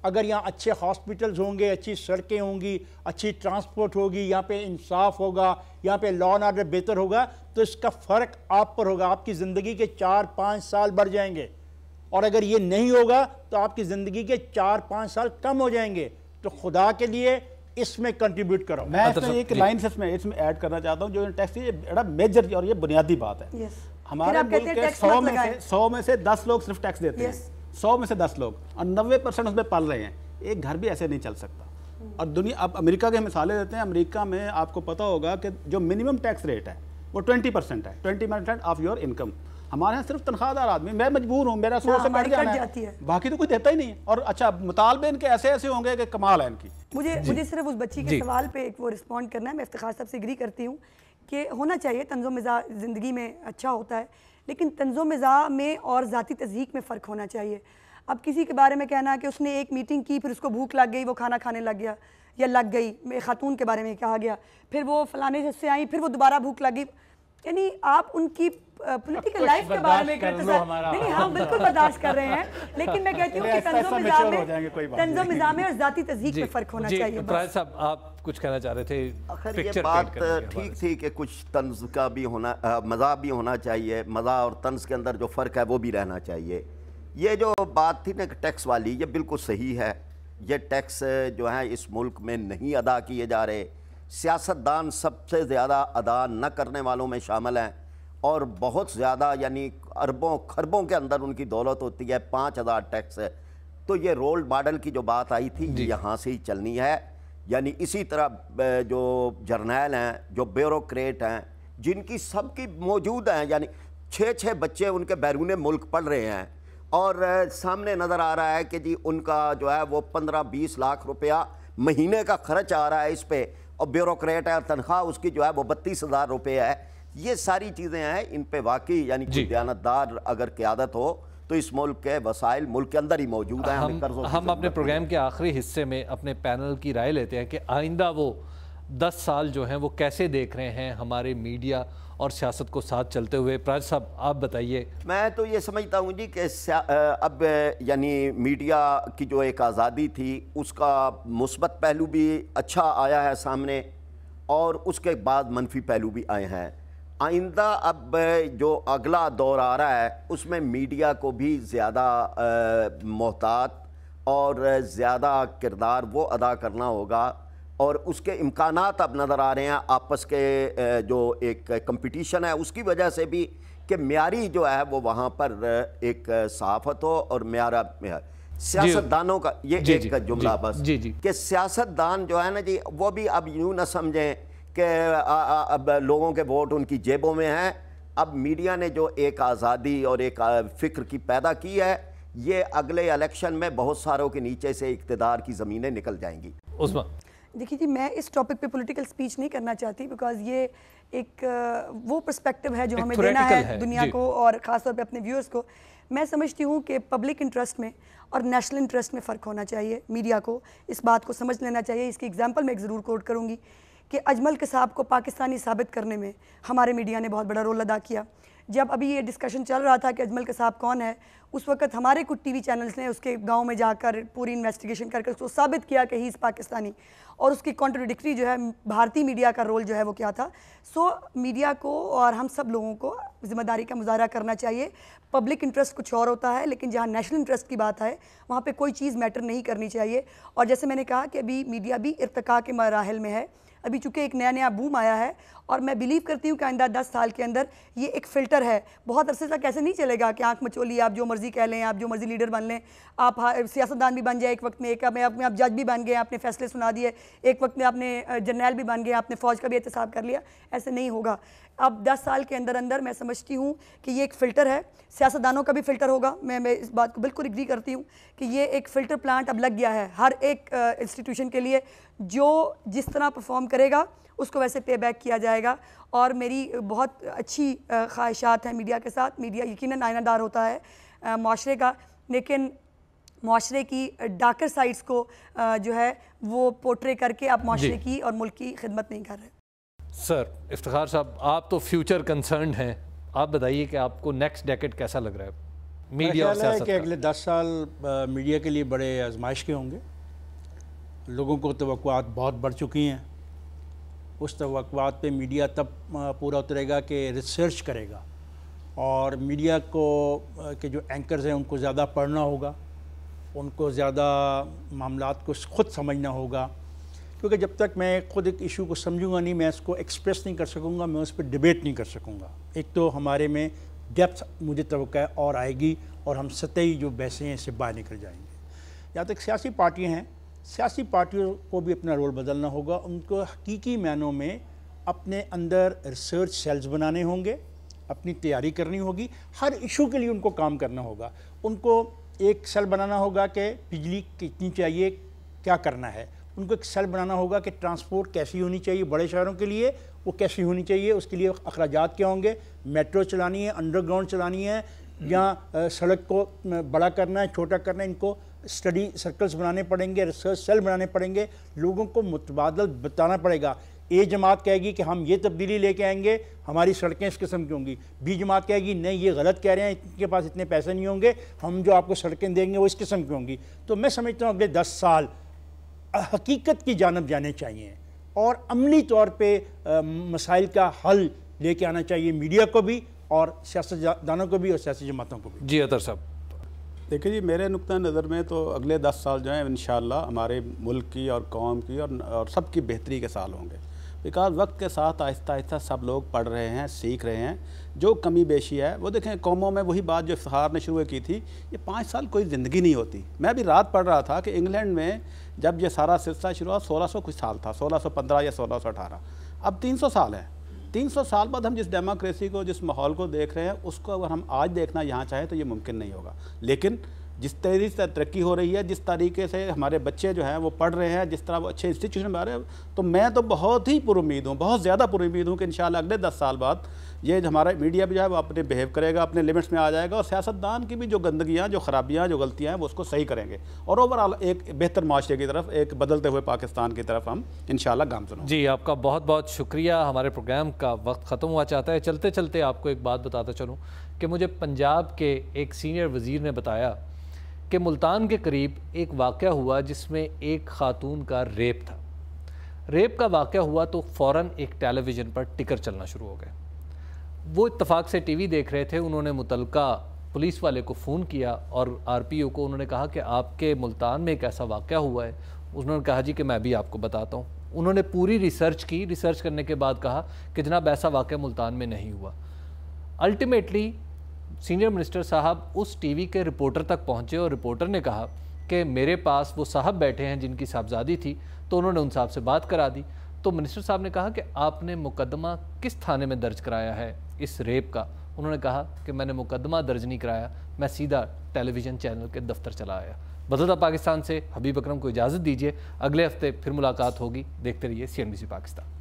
अगर यहाँ अच्छे हॉस्पिटल्स होंगे, अच्छी सड़कें होंगी, अच्छी ट्रांसपोर्ट होगी, यहाँ पे इंसाफ होगा, यहाँ पे लॉ एंड ऑर्डर बेहतर होगा, तो इसका फ़र्क आप पर होगा। आपकी ज़िंदगी के 4-5 साल बढ़ जाएंगे। और अगर ये नहीं होगा तो आपकी ज़िंदगी के 4-5 साल कम हो जाएंगे। तो खुदा के लिए इसमें कंट्रीब्यूट करो। मैं इसमें एक लाइन से इसमें ऐड करना चाहता हूँ, जो टैक्स ये बड़ा मेजर और ये बुनियादी बात है। हमारे मुल्क के 100 में से 10 लोग सिर्फ टैक्स देते हैं। 100 में से 10 लोग, और 90% उसमें पल रहे हैं। एक घर भी ऐसे नहीं चल सकता। और दुनिया, अब अमेरिका के मिसालें देते हैं। अमेरिका में आपको पता होगा कि जो मिनिमम टैक्स रेट है वो 20% है, 20% ऑफ योर इनकम। हमारे यहाँ सिर्फ तनख्वाहदार आदमी, मैं मजबूर हूँ, मेरा सोर्स से कट जाना है, बाकी तो कोई देता ही नहीं है। और अच्छा, मुतालबे इनके ऐसे ऐसे होंगे कि कमाल है इनकी। मुझे सिर्फ उस बच्ची के सवाल पे एक वो रिस्पॉन्ड करना है। मैं इफ्तिखार साहब से एग्री करती हूँ कि होना चाहिए, तंज़ो मिज़ा ज़िंदगी में अच्छा होता है, लेकिन तंज़ो मिज़ा में और ज़ाती तज़हीक में फ़र्क होना चाहिए। अब किसी के बारे में कहना कि उसने एक मीटिंग की, फिर उसको भूख लग गई, वो खाना खाने लग गया या लग गई, मैं खातून के बारे में कहा गया, फिर वो फलाने से आई, फिर वो दोबारा भूख लगी, यानी आप उनकी पॉलिटिकल लाइफ के बारे में नहीं, हम बिल्कुल बर्दाश्त कर रहे हैं, लेकिन मैं कहती हूँ कि तंज़ो मिज़ाज में और ज़ाती तज़हीक में फ़र्क होना चाहिए। प्राइस साहब, आप कुछ कहना चाह रहे थे? ये बात ठीक थी कि कुछ तंज़ का भी होना, मज़ा भी होना चाहिए, मज़ा और तंज़ के अंदर जो फ़र्क है वो भी रहना चाहिए। ये जो बात थी ना टैक्स वाली, ये बिल्कुल सही है। ये टैक्स जो है इस मुल्क में नहीं अदा किए जा रहे। सियासतदान सबसे ज़्यादा अदा न करने वालों में शामिल हैं, और बहुत ज़्यादा, यानी अरबों खरबों के अंदर उनकी दौलत होती है। 5000 टैक्स है। तो ये रोल मॉडल की जो बात आई थी, यहाँ से ही चलनी है। यानी इसी तरह जो जर्नैल हैं, जो ब्यूरोक्रेट हैं, जिनकी सबकी मौजूद हैं, यानी 6-6 बच्चे उनके बैरून मुल्क पढ़ रहे हैं, और सामने नज़र आ रहा है कि जी उनका जो है वो 15-20 लाख रुपया महीने का खर्च आ रहा है इस पे, और ब्यूरोक्रेट है, तनख्वाह उसकी जो है वो 32,000 रुपये है। ये सारी चीज़ें हैं, इन पे वाकई यानी कि दयानतदार अगर क़यादत हो तो इस मुल्क के वसाइल मुल्क के अंदर ही मौजूद हैं। हम अपने प्रोग्राम के आखिरी हिस्से में अपने पैनल की राय लेते हैं कि आइंदा वो 10 साल जो हैं वो कैसे देख रहे हैं हमारे मीडिया और सियासत को साथ चलते हुए। प्राज साहब, आप बताइए। मैं तो ये समझता हूँ जी कि अब यानी मीडिया की जो एक आज़ादी थी उसका मुस्बत पहलू भी अच्छा आया है सामने, और उसके बाद मनफी पहलू भी आए हैं। आइंदा अब जो अगला दौर आ रहा है उसमें मीडिया को भी ज़्यादा मोहतात और ज़्यादा किरदार वो अदा करना होगा, और उसके इम्कानात अब नज़र आ रहे हैं। आपस के जो एक कंपटीशन है उसकी वजह से भी कि म्यारी जो है वो वहाँ पर एक सहाफ़त हो और म्यारा सियासतदानों का ये एक जुमला बस कि सियासतदान जो है ना जी, वो भी अब यूँ न समझें कि अब लोगों के वोट उनकी जेबों में हैं। अब मीडिया ने जो एक आज़ादी और एक फ़िक्र की पैदा की है, ये अगले इलेक्शन में बहुत सारों के नीचे से इक़्तिदार की ज़मीनें निकल जाएंगी। उस्मा, देखिए जी, मैं इस टॉपिक पे पॉलिटिकल स्पीच नहीं करना चाहती, बिकॉज ये एक वो पर्सपेक्टिव है जो हमें देना है दुनिया को और ख़ासतौर पे अपने व्यूअर्स को। मैं समझती हूँ कि पब्लिक इंटरेस्ट में और नेशनल इंटरेस्ट में फ़र्क होना चाहिए। मीडिया को इस बात को समझ लेना चाहिए। इसकी एग्जांपल मैं एक ज़रूर कोट करूँगी कि अजमल कसाब को पाकिस्तानी साबित करने में हमारे मीडिया ने बहुत बड़ा रोल अदा किया। जब अभी ये डिस्कशन चल रहा था कि अजमल कसाब कौन है, उस वक्त हमारे कुछ टीवी चैनल्स ने उसके गांव में जाकर पूरी इन्वेस्टिगेशन करके उसको साबित किया कि ही इज़ पाकिस्तानी, और उसकी कॉन्ट्रडिक्टरी जो है भारतीय मीडिया का रोल जो है वो क्या था। सो मीडिया को और हम सब लोगों को ज़िम्मेदारी का मुजाहरा करना चाहिए। पब्लिक इंटरेस्ट कुछ और होता है, लेकिन जहाँ नेशनल इंटरेस्ट की बात है वहाँ पर कोई चीज़ मैटर नहीं करनी चाहिए। और जैसे मैंने कहा कि अभी मीडिया भी इर्तिका के मराहिल में है, अभी चूँकि एक नया बूम आया है, और मैं बिलीव करती हूँ कि आइंदा 10 साल के अंदर ये एक फ़िल्टर है। बहुत अरसे तक ऐसे नहीं चलेगा कि आँख मचोली आप जो मर्ज़ी कह लें, आप जो मर्ज़ी लीडर बन लें, आप सियासतदान भी बन जाए एक वक्त में, एक में आप जज भी बन गए, आपने फैसले सुना दिए, एक वक्त में आपने जर्नैल भी बन गए, आपने फ़ौज का भी एहतसाब कर लिया। ऐसे नहीं होगा। अब 10 साल के अंदर अंदर मैं समझती हूँ कि ये एक फ़िल्टर है। सियासतदानों का भी फ़िल्टर होगा। मैं इस बात को बिल्कुल एग्री करती हूँ कि ये एक फ़िल्टर प्लांट अब लग गया है हर एक इंस्टीट्यूशन के लिए। जो जिस तरह परफॉर्म करेगा उसको वैसे पे बैक किया जाएगा। और मेरी बहुत अच्छी ख्वाहिशात हैं मीडिया के साथ। मीडिया यकीनन आइनादार होता है माशरे का, लेकिन माशरे की डार्कर साइड्स को जो है वो पोर्ट्रे करके आप माशरे की और मुल्क की खिदमत नहीं कर रहे। सर इफ्तिखार साहब, आप तो फ्यूचर कंसर्न हैं, आप बताइए कि आपको नेक्स्ट डेकेड कैसा लग रहा है? मीडिया और सियासत कि अगले 10 साल मीडिया के लिए बड़े आजमाइश के होंगे। लोगों को तवक्कुआत बहुत बढ़ चुकी हैं। उस तवक्कुआत पे मीडिया तब पूरा उतरेगा कि रिसर्च करेगा, और मीडिया को के जो एंकर्स हैं उनको ज़्यादा पढ़ना होगा, उनको ज़्यादा मामलात को खुद समझना होगा, क्योंकि जब तक मैं खुद एक इशू को समझूंगा नहीं, मैं इसको एक्सप्रेस नहीं कर सकूंगा, मैं उस पर डिबेट नहीं कर सकूंगा। एक तो हमारे में डेप्थ मुझे तवक्को और आएगी और हम सतही जो बहसें हैं इससे बाहर निकल जाएंगे। यहाँ तक सियासी पार्टियाँ हैं, सियासी पार्टियों को भी अपना रोल बदलना होगा। उनको हकीकी मायनों में अपने अंदर रिसर्च सेल्स बनाने होंगे, अपनी तैयारी करनी होगी, हर इशू के लिए उनको काम करना होगा। उनको एक सेल बनाना होगा कि बिजली कितनी चाहिए, क्या करना है। उनको एक सेल बनाना होगा कि ट्रांसपोर्ट कैसी होनी चाहिए, बड़े शहरों के लिए वो कैसी होनी चाहिए, उसके लिए अखराजात क्या होंगे, मेट्रो चलानी है, अंडरग्राउंड चलानी है, या सड़क को बड़ा करना है, छोटा करना है। इनको स्टडी सर्कल्स बनाने पड़ेंगे, रिसर्च सेल बनाने पड़ेंगे, लोगों को मुतबादल बताना पड़ेगा। ए जमात कहेगी कि हम ये तब्दीली लेके आएंगे, हमारी सड़कें इस किस्म की होंगी। बी जमात कहेगी नहीं, ये गलत कह रहे हैं, इनके पास इतने पैसे नहीं होंगे, हम जो आपको सड़कें देंगे वो इस किस्म की होंगी। तो मैं समझता हूँ अगले 10 साल हकीकत की जानब जाने चाहिए और अमली तौर पर मसाइल का हल लेके आना चाहिए, मीडिया को भी और सियासतदानों को भी और सियासी जमातों को भी। जी अतर साहब, देखिए जी, मेरे नुक्ता नज़र में तो अगले 10 साल जो हैं इंशाअल्लाह हमारे मुल्क की और कौम की और सबकी बेहतरी के साल होंगे। बिकॉज वक्त के साथ आहिस्ता आहिस्ता सब लोग पढ़ रहे हैं, सीख रहे हैं। जो कमी बेशी है वो देखें, कौमों में वही बात जो इफ्तिखार ने शुरू की थी, ये 5 साल कोई ज़िंदगी नहीं होती। मैं भी रात पढ़ रहा था कि इंग्लैंड में जब ये सारा सिलसिला शुरू हुआ 1600 कुछ साल था, 1615 या 1618, अब 300 साल है। 300 साल बाद हम जिस डेमोक्रेसी को, जिस माहौल को देख रहे हैं, उसको अगर हम आज देखना यहाँ चाहें तो ये मुमकिन नहीं होगा। लेकिन जिस तरीके से तरक्की हो रही है, जिस तरीके से हमारे बच्चे जो हैं वो पढ़ रहे हैं, जिस तरह वो अच्छे इंस्टीट्यूशन में आ रहे हैं, तो मैं तो बहुत ही पुरुम्मीद हूँ, बहुत ज़्यादा पुरुम्मीद हूँ कि इंशाल्लाह अगले 10 साल बाद ये हमारा मीडिया भी जो है वो अपने बिहेव करेगा, अपने लिमिट्स में आ जाएगा, और सियासतदान की भी जो गंदगियाँ, जो ख़राबियाँ, जो गलतियाँ हैं वो उसको सही करेंगे, और ओवरऑल एक बेहतर माशरे की तरफ, एक बदलते हुए पाकिस्तान की तरफ हम इंशाल्लाह गामज़न होंगे। जी आपका बहुत बहुत शुक्रिया। हमारे प्रोग्राम का वक्त ख़त्म हुआ चाहता है। चलते चलते आपको एक बात बताता चलूँ कि मुझे पंजाब के एक सीनियर वज़ीर ने बताया कि मुल्तान के करीब एक वाक़या हुआ जिसमें एक ख़ातून का रेप था। रेप का वाक़या हुआ तो फ़ौरन एक टेलीविज़न पर टिकर चलना शुरू हो गए। वो इत्तफाक से टीवी देख रहे थे, उन्होंने मुतलका पुलिस वाले को फ़ोन किया और आरपीओ को उन्होंने कहा कि आपके मुल्तान में एक ऐसा वाक़या हुआ है। उन्होंने कहा जी कि मैं भी आपको बताता हूँ। उन्होंने पूरी रिसर्च की, रिसर्च करने के बाद कहा कि जनाब ऐसा वाक़या मुल्तान में नहीं हुआ। अल्टीमेटली सीनियर मिनिस्टर साहब उस टीवी के रिपोर्टर तक पहुंचे और रिपोर्टर ने कहा कि मेरे पास वो साहब बैठे हैं जिनकी साहबजादी थी, तो उन्होंने उन साहब से बात करा दी। तो मिनिस्टर साहब ने कहा कि आपने मुकदमा किस थाने में दर्ज कराया है इस रेप का? उन्होंने कहा कि मैंने मुकदमा दर्ज नहीं कराया, मैं सीधा टेलीविज़न चैनल के दफ्तर चला आया। बदौलत पाकिस्तान से हबीब अकरम को इजाज़त दीजिए। अगले हफ्ते फिर मुलाकात होगी। देखते रहिए CNBC पाकिस्तान।